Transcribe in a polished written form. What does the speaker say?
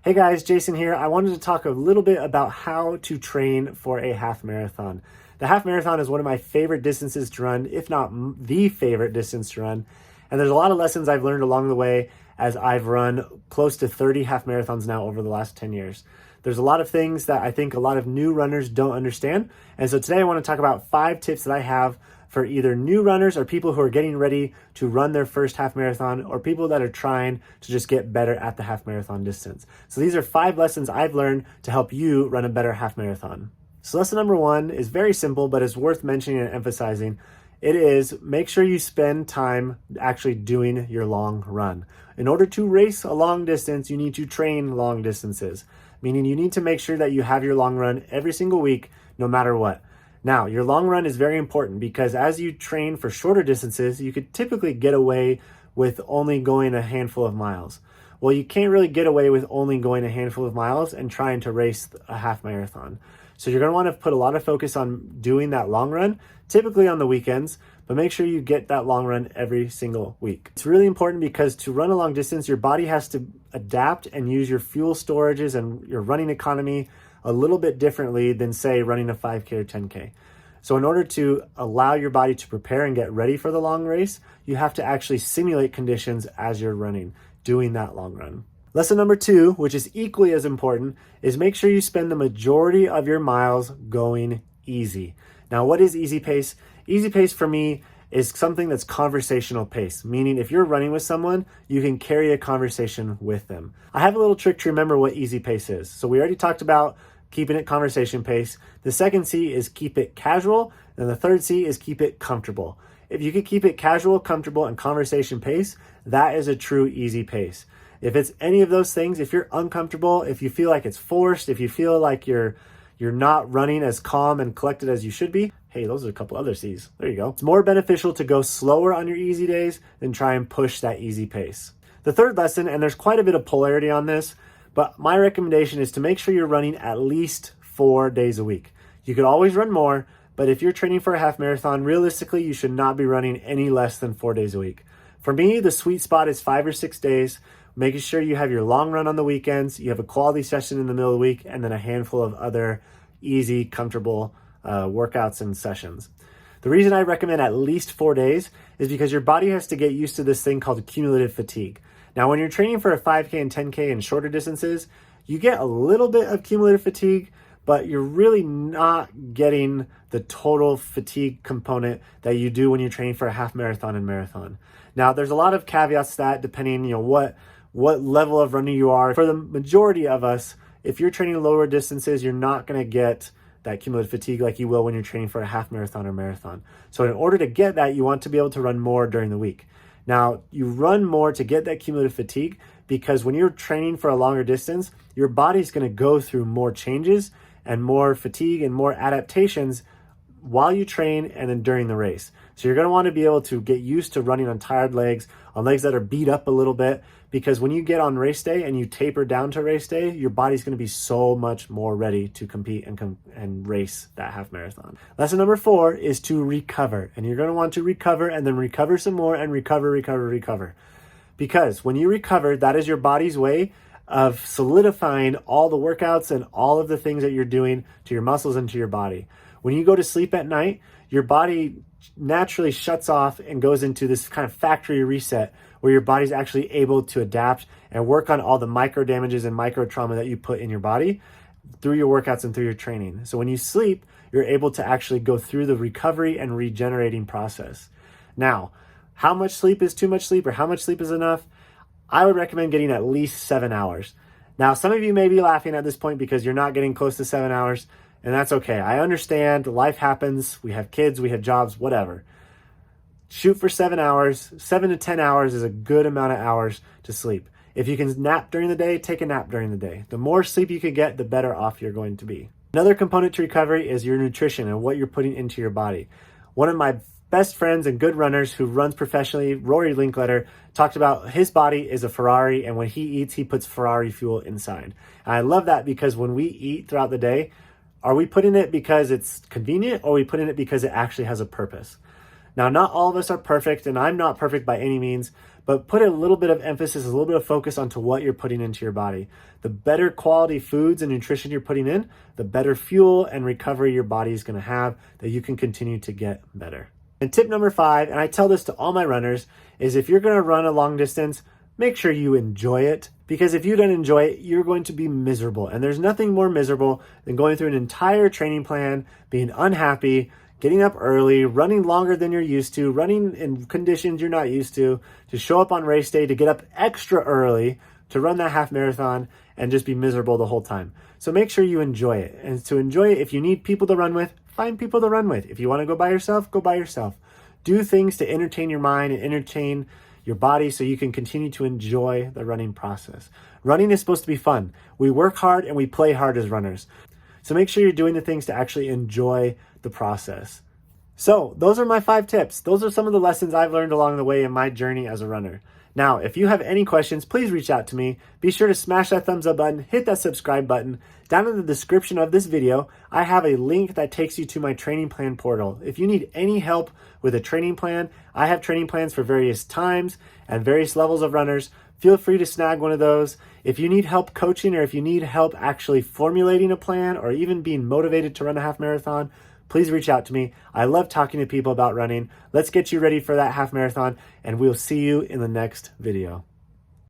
Hey guys, Jason here. I wanted to talk a little bit about how to train for a half marathon. The half marathon is one of my favorite distances to run, if not the favorite distance to run. And there's a lot of lessons I've learned along the way as I've run close to 30 half marathons now over the last 10 years. There's a lot of things that I think a lot of new runners don't understand. And so today I want to talk about 5 tips that I have for either new runners or people who are getting ready to run their first half marathon, or people that are trying to just get better at the half marathon distance. So these are 5 lessons I've learned to help you run a better half marathon. So lesson number 1 is very simple, but it's worth mentioning and emphasizing. It is make sure you spend time actually doing your long run. In order to race a long distance, you need to train long distances, meaning you need to make sure that you have your long run every single week, no matter what. Now, your long run is very important because as you train for shorter distances, you could typically get away with only going a handful of miles. Well, you can't really get away with only going a handful of miles and trying to race a half marathon. So you're going to want to put a lot of focus on doing that long run, typically on the weekends, but make sure you get that long run every single week. It's really important because to run a long distance, your body has to adapt and use your fuel storages and your running economy a little bit differently than, say, running a 5K or 10K. So in order to allow your body to prepare and get ready for the long race, you have to actually simulate conditions as you're running, doing that long run. Lesson number 2, which is equally as important, is make sure you spend the majority of your miles going easy. Now, what is easy pace? Easy pace for me is something that's conversational pace, meaning if you're running with someone, you can carry a conversation with them. I have a little trick to remember what easy pace is. So we already talked about keeping it conversation pace. The second C is keep it casual, and the third C is keep it comfortable. If you could keep it casual, comfortable, and conversation pace, that is a true easy pace. If it's any of those things, if you're uncomfortable, if you feel like it's forced, if you feel like you're not running as calm and collected as you should be, hey, those are a couple other C's. There you go. It's more beneficial to go slower on your easy days than try and push that easy pace. The third lesson, and there's quite a bit of polarity on this, but my recommendation is to make sure you're running at least 4 days a week. You could always run more, but if you're training for a half marathon, realistically, you should not be running any less than 4 days a week. For me, the sweet spot is 5 or 6 days, making sure you have your long run on the weekends, you have a quality session in the middle of the week, and then a handful of other easy, comfortable workouts and sessions. The reason I recommend at least 4 days is because your body has to get used to this thing called cumulative fatigue. Now, when you're training for a 5K and 10K and shorter distances, you get a little bit of cumulative fatigue, but you're really not getting the total fatigue component that you do when you're training for a half marathon and marathon. Now, there's a lot of caveats to that depending, what level of runner you are. For the majority of us, if you're training lower distances, you're not going to get that cumulative fatigue like you will when you're training for a half marathon or marathon. So in order to get that, you want to be able to run more during the week. Now, you run more to get that cumulative fatigue because when you're training for a longer distance, your body's going to go through more changes and more fatigue and more adaptations while you train and then during the race. So you're going to want to be able to get used to running on tired legs, on legs that are beat up a little bit, because when you get on race day and you taper down to race day, your body's going to be so much more ready to compete and race that half marathon. Lesson number 4 is to recover. And you're going to want to recover and then recover some more and recover. Because when you recover, that is your body's way of solidifying all the workouts and all of the things that you're doing to your muscles and to your body. When you go to sleep at night, your body naturally shuts off and goes into this kind of factory reset where your body's actually able to adapt and work on all the micro damages and micro trauma that you put in your body through your workouts and through your training. So when you sleep, you're able to actually go through the recovery and regenerating process. Now, how much sleep is too much sleep or how much sleep is enough? I would recommend getting at least 7 hours. Now, some of you may be laughing at this point because you're not getting close to 7 hours, and that's okay. I understand. Life happens. We have kids, we have jobs, whatever. Shoot for 7 hours. 7 to 10 hours is a good amount of hours to sleep. If you can nap during the day, take a nap during the day. The more sleep you can get, the better off you're going to be. Another component to recovery is your nutrition and what you're putting into your body. One of my best friends and good runners who runs professionally, Rory Linkletter, talked about his body is a Ferrari, and when he eats, he puts Ferrari fuel inside. And I love that because when we eat throughout the day, are we putting it because it's convenient or are we putting it because it actually has a purpose? Now, not all of us are perfect, and I'm not perfect by any means, but put a little bit of emphasis, a little bit of focus onto what you're putting into your body. The better quality foods and nutrition you're putting in, the better fuel and recovery your body is going to have, that you can continue to get better. And tip number 5, and I tell this to all my runners, is if you're going to run a long distance, make sure you enjoy it, because if you don't enjoy it, you're going to be miserable. And there's nothing more miserable than going through an entire training plan, being unhappy, getting up early, running longer than you're used to, running in conditions you're not used to show up on race day, to get up extra early to run that half marathon and just be miserable the whole time. So make sure you enjoy it. And to enjoy it, if you need people to run with, find people to run with. If you want to go by yourself, go by yourself. Do things to entertain your mind and entertain your body so you can continue to enjoy the running process. Running is supposed to be fun. We work hard and we play hard as runners. So make sure you're doing the things to actually enjoy the process. So those are my 5 tips. Those are some of the lessons I've learned along the way in my journey as a runner. Now, if you have any questions, please reach out to me. Be sure to smash that thumbs up button, hit that subscribe button. Down in the description of this video, I have a link that takes you to my training plan portal. If you need any help with a training plan, I have training plans for various times and various levels of runners. Feel free to snag one of those. If you need help coaching, or if you need help actually formulating a plan, or even being motivated to run a half marathon, please reach out to me. I love talking to people about running. Let's get you ready for that half marathon, and we'll see you in the next video.